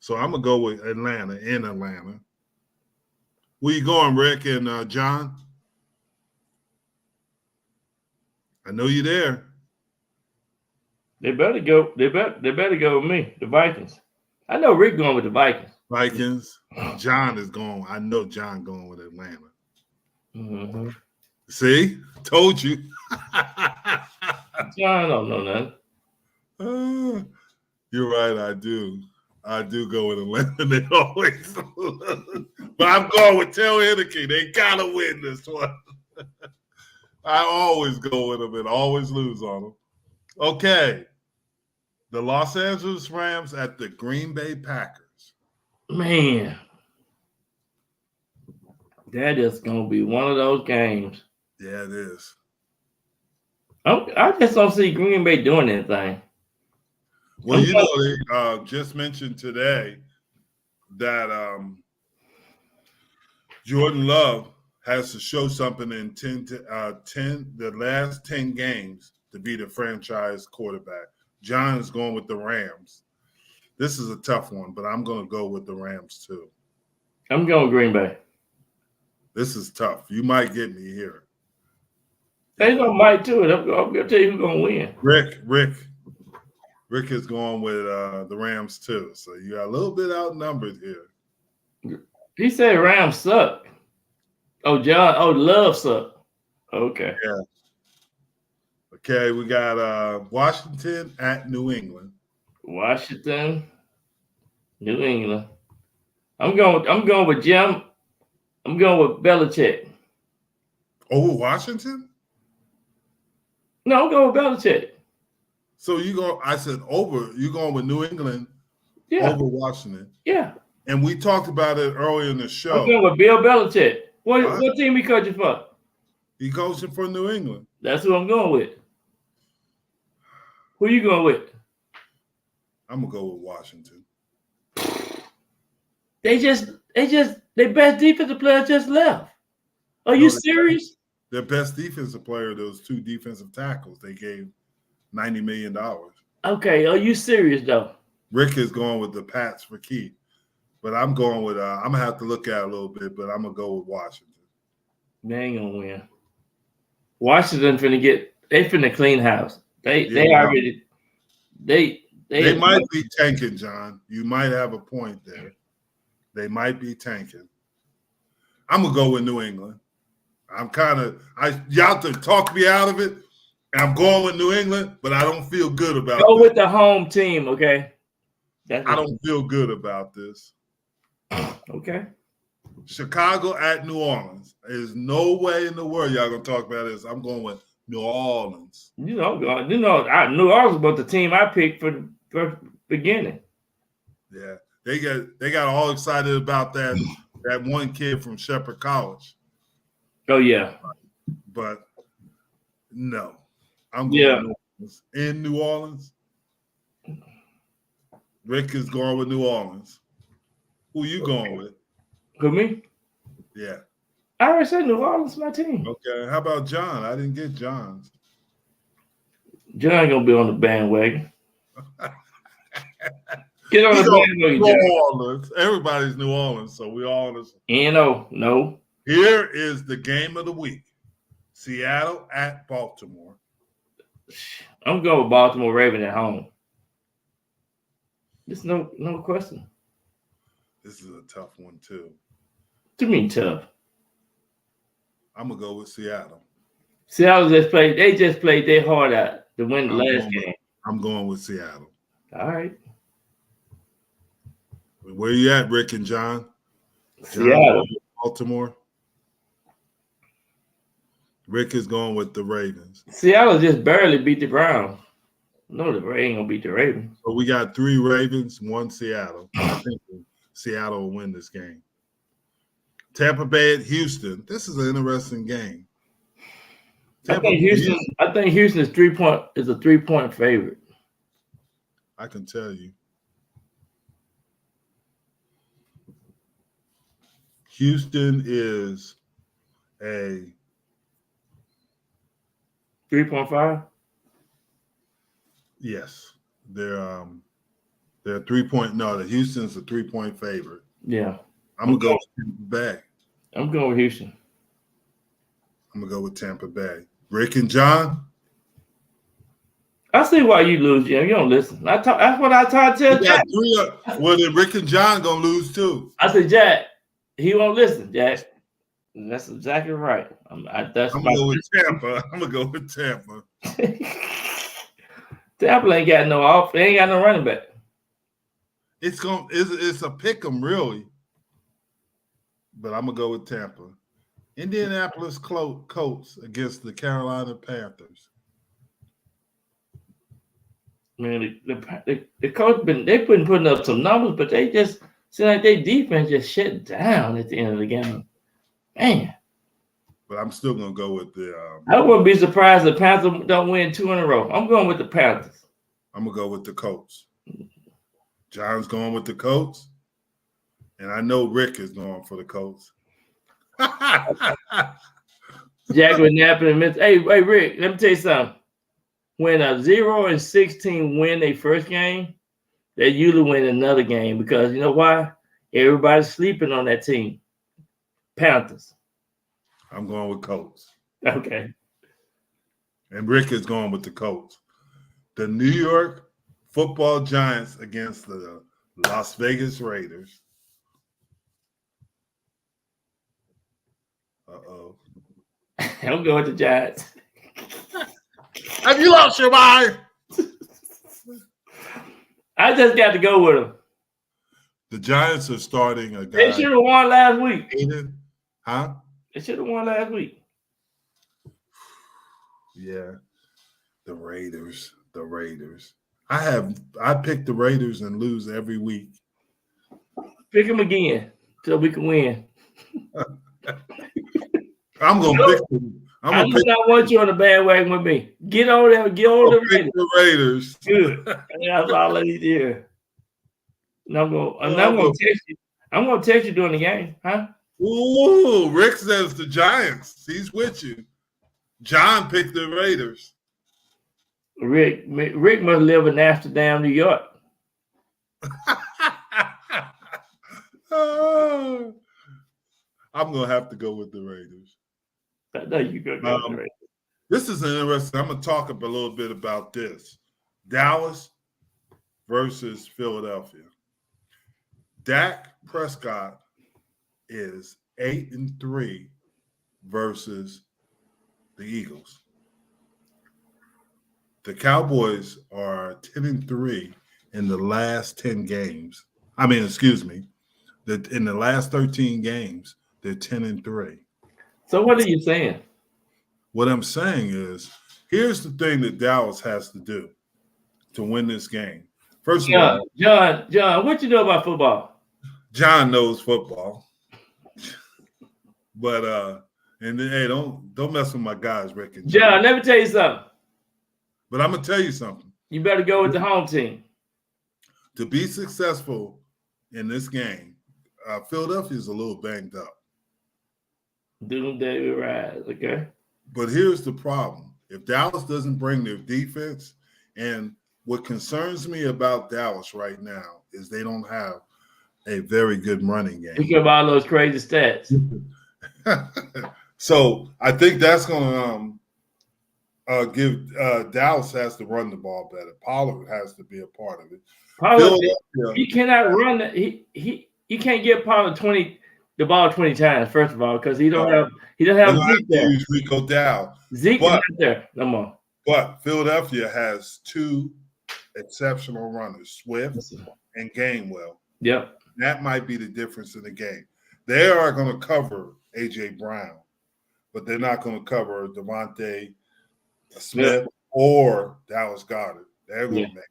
So I'm going to go with Atlanta in Atlanta. Where you going, Rick and John? I know you're there. They better go. They better go with me, the Vikings. I know Rick going with the Vikings. Vikings. John is going. I know John going with Atlanta. Mm-hmm. See? Told you. John don't know nothing. You're right. I do. I do go with Atlanta. They always. But I'm going with Taylor Heineke. They got to win this one. I always go with them and always lose on them. Okay. The Los Angeles Rams at the Green Bay Packers. Man. That is going to be one of those games. Yeah, it is. I just don't see Green Bay doing anything. Well, you know, they just mentioned today that Jordan Love has to show something in the last 10 games to be the franchise quarterback. John is going with the Rams. This is a tough one, but I'm going to go with the Rams too. I'm going Green Bay. This is tough. You might get me here. They gonna might to it. I'm gonna tell you who's gonna win. Rick is going with the Rams too. So you got a little bit outnumbered here. He said Rams suck. Oh, John. Oh, Love suck. Okay. Yeah. Okay, we got Washington at New England. Washington, New England. I'm going with Jim. I'm going with Belichick. Over Washington? No, I'm going with Belichick. So you go? I said over. You going with New England over Washington? Yeah. And we talked about it earlier in the show. I'm going with Bill Belichick. What team he coaching for? He coaching for New England. That's who I'm going with. Who you going with? I'm gonna go with Washington. Their best defensive player just left. Are you serious? Their best defensive player, those two defensive tackles, they gave $90 million. Okay, are you serious though? Rick is going with the Pats for Keith, but I'm going with. I'm gonna have to look at it a little bit, but I'm gonna go with Washington. They ain't gonna win. Washington finna clean house. They might be tanking, John. You might have a point there. They might be tanking. I'm gonna go with New England. Y'all to talk me out of it. I'm going with New England, but I don't feel good about it. Go with the home team, okay? I don't feel good about this. Okay. Chicago at New Orleans. There's no way in the world y'all gonna talk about this. I'm going with New Orleans. New Orleans was the team I picked for the beginning. Yeah, they got all excited about that one kid from Shepherd College. Oh yeah, but no, I'm going in New Orleans. Rick is going with New Orleans. Who you going with? Who, me? Yeah. I already said New Orleans is my team. Okay. How about John? I didn't get John's. John gonna be on the bandwagon. Get on the bandwagon, New Orleans. Everybody's New Orleans, so we all understand. No. Here is the game of the week. Seattle at Baltimore. I'm going with Baltimore Ravens at home. There's no question. This is a tough one, too. To me, tough. I'm going to go with Seattle. Seattle just played their heart out to win the last game. I'm going with Seattle. All right. Where you at, Rick and John? Seattle. Baltimore. Rick is going with the Ravens. Seattle just barely beat the Browns. No, the Ravens ain't gonna beat the Ravens. So we got 3 Ravens, 1 Seattle. I think Seattle will win this game. Tampa Bay at Houston. This is an interesting game. I think Houston is a 3-point favorite. I can tell you. Houston is a 3.5. Yes, they're 3-point. No, the Houston's a 3-point favorite. Yeah, I'm gonna go with Tampa Bay. I'm going with Houston. I'm gonna go with Tampa Bay. Rick and John. I see why you lose, Jim. You don't listen. That's what I try to tell Jack. Well, then Rick and John gonna lose too. I said, Jack, he won't listen, Jack. And that's exactly right. I'm gonna go with Tampa. I'm gonna go with Tampa. Tampa ain't got no off. They ain't got no running back. It's a pick 'em really, but I'm gonna go with Tampa. Indianapolis Colts against the Carolina Panthers. Man, the coach they've been putting up some numbers, but they just seem like their defense just shut down at the end of the game. Man. But I'm still gonna go with the. I wouldn't be surprised if the Panthers don't win 2 in a row. I'm going with the Panthers. I'm gonna go with the Colts. John's going with the Colts, and I know Rick is going for the Colts. Jack was napping and missed. Hey, Rick, let me tell you something. When a 0-16 win their first game, they usually win another game because you know why? Everybody's sleeping on that team. Panthers. I'm going with Colts. Okay. And Rick is going with the Colts. The New York Football Giants against the Las Vegas Raiders. Uh-oh. I'm going with the Giants. Have you lost your mind? I just got to go with them. The Giants are starting a guy. They should have won last week. Huh? They should have won last week. Yeah. The Raiders. I pick the Raiders and lose every week. Pick them again so we can win. I'm gonna pick them. I do not want you on the bandwagon with me. Get on there. Get on the Raiders. Good. That's all I need to hear. And I'm gonna text you. I'm gonna text you during the game, huh? Ooh, Rick says the Giants. He's with you. John picked the Raiders. Rick must live in Amsterdam, New York. I'm gonna have to go with the Raiders. No, you go with the Raiders. This is interesting. I'm gonna talk a little bit about this. Dallas versus Philadelphia. Dak Prescott is 8-3 versus the Eagles. The Cowboys are 10-3 in the last 10 games. In the last 13 games, they're 10-3. So what are you saying? What I'm saying is, here's the thing that Dallas has to do to win this game. First of all, John, what you know about football? John knows football. But and then, hey, don't mess with my guys, Rick and John, let me tell you something. But I'm gonna tell you something. You better go with the home team. To be successful in this game, Philadelphia is a little banged up. Doom David Rise, okay? But here's the problem. If Dallas doesn't bring their defense, and what concerns me about Dallas right now is they don't have a very good running game. You give all those crazy stats. So I think that's going to give Dallas has to run the ball better. Pollard has to be a part of it. Pollard, he cannot run. You can't get Pollard the ball 20 times. First of all, because he don't have Zeke there. Use Rico Dow. Zeke is not there no more. But Philadelphia has two exceptional runners, Swift and Gainwell. Yep. That might be the difference in the game. They are going to cover A.J. Brown, but they're not going to cover Devontae Smith or Dallas Goedert. They're going to make it.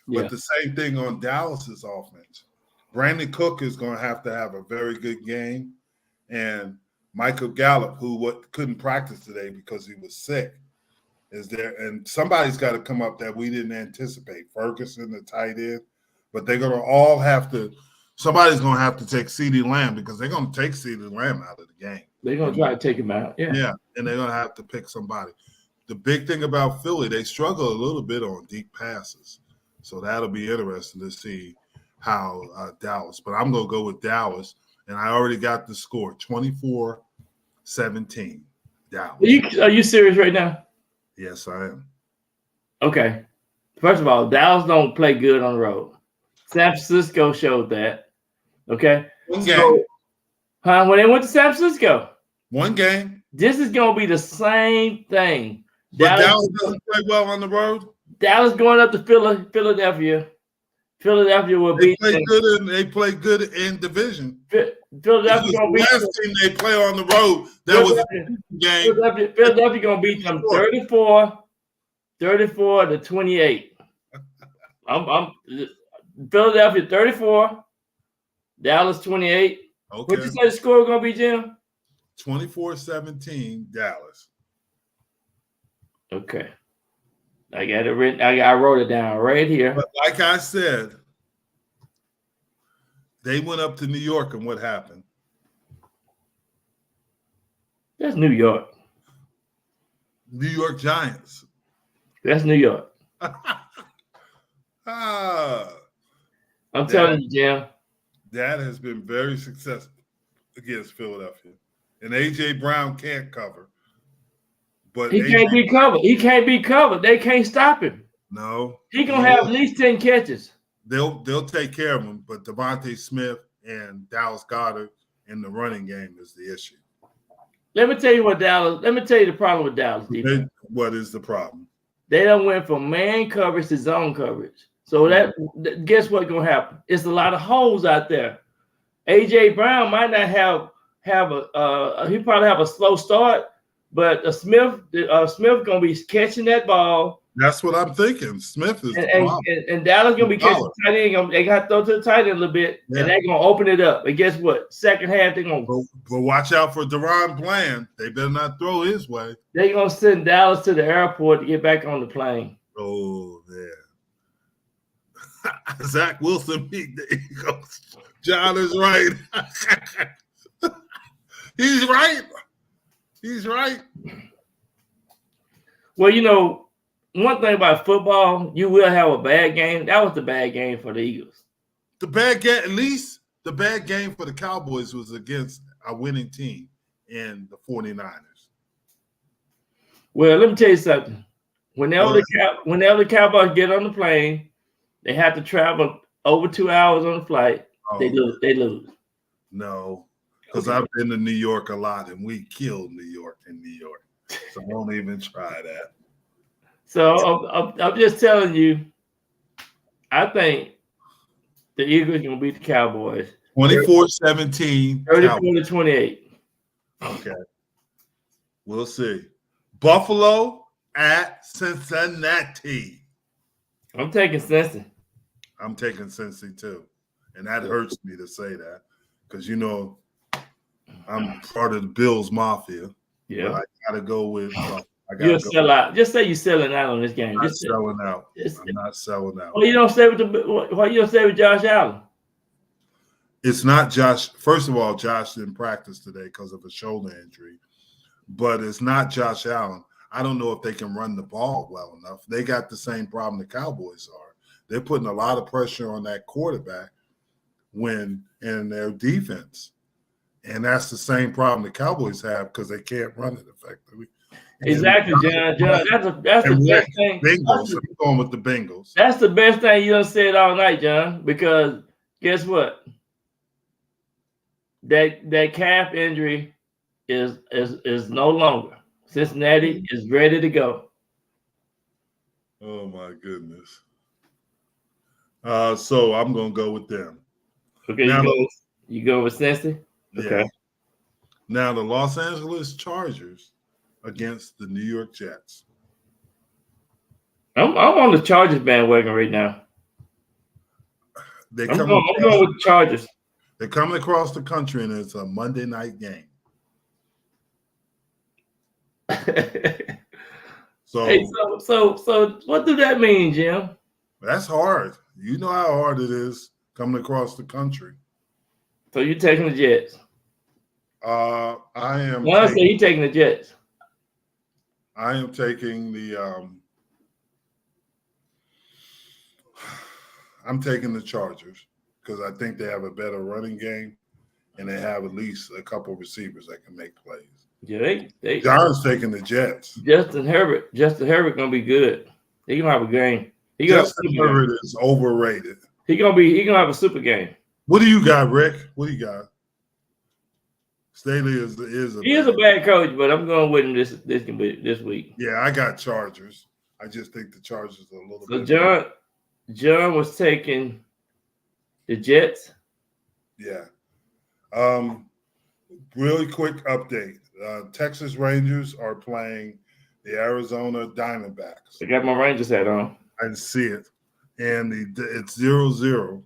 But the same thing on Dallas's offense. Brandon Cook is going to have a very good game. And Michael Gallup, who couldn't practice today because he was sick, is there. And somebody's got to come up that we didn't anticipate. Ferguson, the tight end. But they're going to all have to – somebody's going to have to take CeeDee Lamb because they're going to take CeeDee Lamb out of the game. They're going to try to take him out. Yeah, and they're going to have to pick somebody. The big thing about Philly, they struggle a little bit on deep passes. So that'll be interesting to see how Dallas. But I'm going to go with Dallas, and I already got the score, 24-17, Dallas. Are you serious right now? Yes, I am. Okay. First of all, Dallas don't play good on the road. San Francisco showed that. Okay. One game. When they went to San Francisco. One game. This is going to be the same thing. But Dallas doesn't play well on the road? Dallas going up to Philadelphia. Philadelphia will beat them. They play good in division. Philadelphia going to beat them. Last team they play on the road, that was a game. Philadelphia going to beat them 34-28. I'm Philadelphia 34, Dallas 28. Okay. What you say the score going to be, Jim? 24-17, Dallas. Okay. I got it written. I wrote it down right here. But like I said, they went up to New York, and what happened? That's New York. New York Giants. That's New York. I'm telling you, Jim. That has been very successful against Philadelphia. And A.J. Brown can't cover. But he can't be covered. He can't be covered. They can't stop him. No. He gonna have at least 10 catches. They'll take care of him, but Devontae Smith and Dallas Goedert in the running game is the issue. Let me tell you the problem with Dallas defense. What is the problem? They don't went from man coverage to zone coverage. So that guess what's gonna happen? It's a lot of holes out there. A.J. Brown might not have he probably have a slow start, but Smith gonna be catching that ball. That's what I'm thinking. Smith is the problem. And Dallas gonna be catching the tight end. They got to throw to the tight end a little bit, and they're gonna open it up. And guess what? Second half they're gonna. But watch out for Deron Bland. They better not throw his way. They're gonna send Dallas to the airport to get back on the plane. Oh man. Zach Wilson beat the Eagles. John is right. He's right. He's right. Well, you know, one thing about football, you will have a bad game. That was the bad game for the Eagles. The bad game, at least the bad game for the Cowboys was against a winning team in the 49ers. Well, let me tell you something. Whenever the Cowboys get on the plane, they have to travel over 2 hours on the flight. They lose. No, because I've been to New York a lot, and we killed New York in New York. So don't even try that. So I'm just telling you, I think the Eagles are going to beat the Cowboys. 24-17. 34-28. Okay. We'll see. Buffalo at Cincinnati. I'm taking Cincy. I'm taking Cincy too. And that hurts me to say that because, you know, I'm part of the Bills Mafia. Yeah. But I got to go with You'll sell out. Just say you're selling out on this game. I'm not selling out. I'm not selling out. Well, you don't stay with Josh Allen. It's not Josh. First of all, Josh didn't practice today because of a shoulder injury. But it's not Josh Allen. I don't know if they can run the ball well enough. They got the same problem the Cowboys are. They're putting a lot of pressure on that quarterback in their defense. And that's the same problem the Cowboys have because they can't run it effectively. Exactly, John. That's the best thing. Bengals. I'm going with the Bengals. That's the best thing you done said all night, John. Because guess what? That calf injury is no longer. Cincinnati is ready to go. Oh my goodness. So I'm gonna go with them. Okay, now, you go with Cincy? Okay. Yeah. Now the Los Angeles Chargers against the New York Jets. I'm on the Chargers bandwagon right now. I'm going with the Chargers. They're coming across the country, and it's a Monday night game. So what do that mean, Jim? That's hard. You know how hard it is coming across the country. So you're taking the Jets? I am. Well, I say you're taking the Jets. I am taking the. I'm taking the Chargers because I think they have a better running game, and they have at least a couple receivers that can make plays. Yeah, John's taking the Jets. Justin Herbert gonna be good. He gonna have a game. Justin Herbert is overrated. He gonna have a super game. What do you got, Rick? What do you got? Staley is a bad coach, but I'm going with him this week. Yeah, I got Chargers. I just think the Chargers are a little bit. So John was taking the Jets. Yeah. Really quick update. Texas Rangers are playing the Arizona Diamondbacks. I got my Rangers hat on. I didn't see it. And it's 0-0.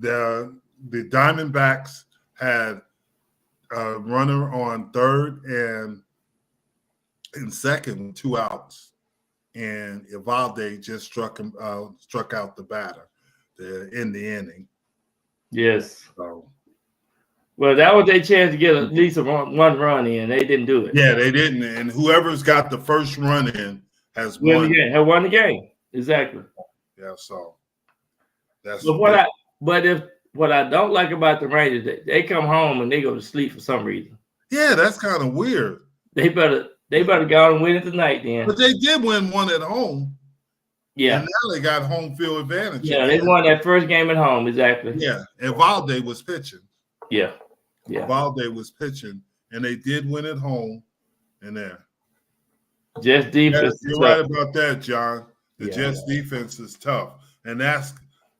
The Diamondbacks had a runner on third and in second with 2 outs. And Evalde just struck out the batter in the inning. Yes. So, well, that was their chance to get at least one run in. They didn't do it. Yeah, they didn't. And whoever's got the first run in has won. Won the game. Exactly. Yeah, so that's. But what I don't like about the Rangers, they come home and they go to sleep for some reason. Yeah, that's kind of weird. They better go out and win it tonight then. But they did win one at home. Yeah. And now they got home field advantage. Yeah, they won that first game at home, exactly. Yeah, and Valde was pitching. Yeah. Valde was pitching, and they did win at home and there. Jets defense. You're right about that, John. The Jets defense is tough. And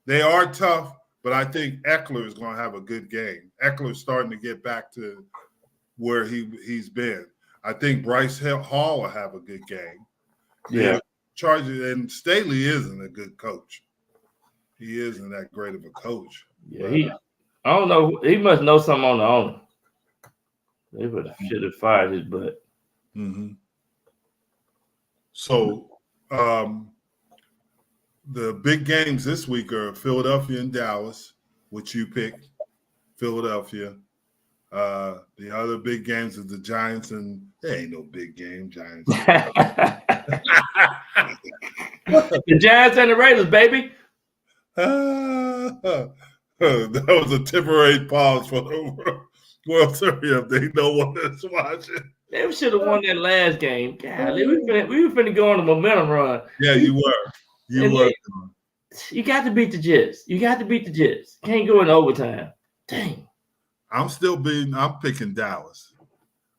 they are tough, but I think Eckler is going to have a good game. Eckler's starting to get back to where he's been. I think Bryce Hall will have a good game. Yeah. Chargers, and Staley isn't a good coach. He isn't that great of a coach. Yeah, I don't know. He must know something on the owner. They should have fired his butt. Mm-hmm. So the big games this week are Philadelphia and Dallas, which you picked, Philadelphia. The other big games is the Giants, and there ain't no big game, Giants. The Giants and the Raiders, baby. That was a temporary pause for the World Series. They know what is watching. They should have won that last game. Golly, we were finna go on a momentum run. Yeah, you were. You got to beat the Jets. Can't go in overtime. Dang. I'm picking Dallas.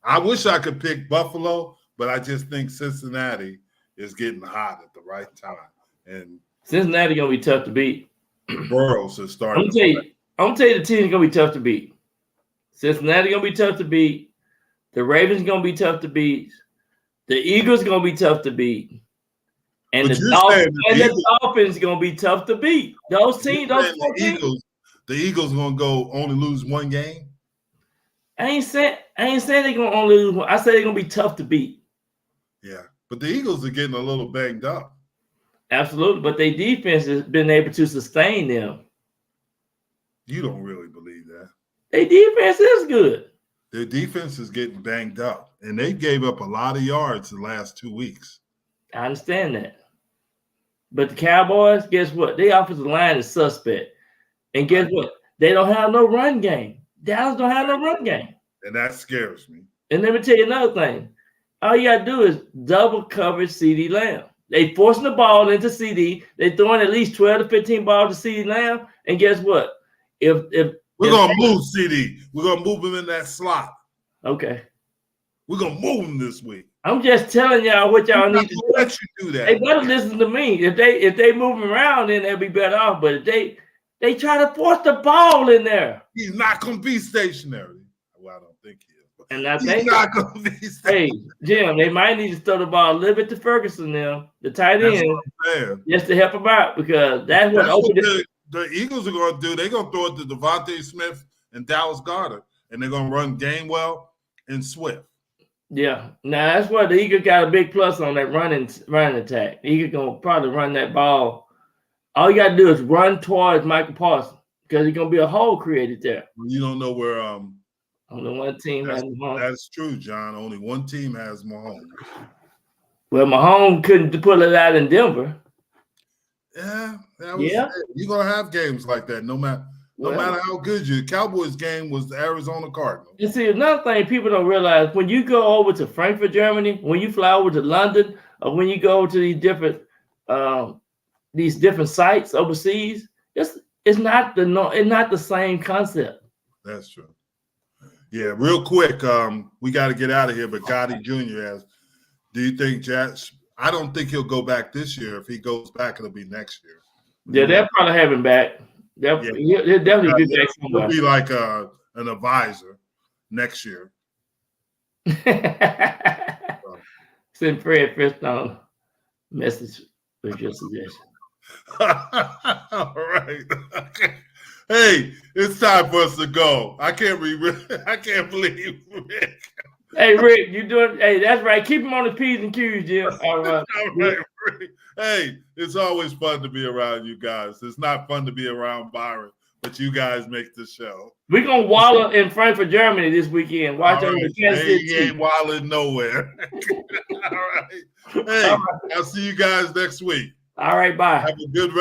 I wish I could pick Buffalo, but I just think Cincinnati is getting hot at the right time. And Cincinnati gonna be tough to beat. Burrows is starting. I'm gonna tell you the team's gonna be tough to beat. Cincinnati gonna be tough to beat. The Ravens gonna be tough to beat. The Eagles gonna be tough to beat. And the Dolphins gonna be tough to beat. Those teams, the Eagles gonna go only lose one game. I ain't saying they're gonna only lose one. I said they're gonna be tough to beat. Yeah, but the Eagles are getting a little banged up. Absolutely, but their defense has been able to sustain them. You don't really believe that. Their defense is good. Their defense is getting banged up, and they gave up a lot of yards the last 2 weeks. I understand that. But the Cowboys, guess what? Their offensive line is suspect. And guess what? They don't have no run game. Dallas don't have no run game. And that scares me. And let me tell you another thing. All you got to do is double coverage CeeDee Lamb. They forcing the ball into CD. They throwing at least 12 to 15 balls to CeeDee Lamb. And guess what? We're going to move CD. We're going to move him in that slot. Okay. We're going to move him this week. I'm just telling y'all what y'all need to do. Let you do that. They better listen to me. If they move him around, then they'll be better off. But if they try to force the ball in there. He's not going to be stationary. Well, I don't think he is. And I He's think not going to be stationary. Hey, Jim, they might need to throw the ball a little bit to Ferguson now, the tight end, just to help him out because that's what the Eagles are going to do. They're going to throw it to Devontae Smith and Dallas Goedert, and they're going to run Gainwell and Swift. Yeah. Now, that's why the Eagles got a big plus on that running attack. The Eagles going to probably run that ball. All you got to do is run towards Michael Parsons because there's going to be a hole created there. You don't know where only one team has Mahomes. That's true, John. Only one team has Mahomes. Well, Mahomes couldn't pull it out in Denver. Yeah. You're going to have games like that no matter how good you. Cowboys game was the Arizona Cardinals. You see, another thing people don't realize, when you go over to Frankfurt, Germany, when you fly over to London, or when you go to these different sites overseas, it's not the same concept. That's true. Yeah, real quick, we got to get out of here, but Gotti Jr. asks, do you think I don't think he'll go back this year. If he goes back, it'll be next year. Yeah, they'll probably have him back. He'll definitely be back somewhere. He'll be like an advisor next year. Send Fred Flintstone message with your suggestion. All right. Hey, it's time for us to go. I can't believe Rick. Hey, Rick, you doing? Hey, that's right. Keep him on the P's and Q's, Jim. All right. Rick. Hey, it's always fun to be around you guys. It's not fun to be around Byron, but you guys make the show. We're going to wallow in Frankfurt, Germany this weekend. Watch over the Kansas City. He ain't wilding nowhere. All right. Hey, I'll see you guys next week. All right, bye. Have a good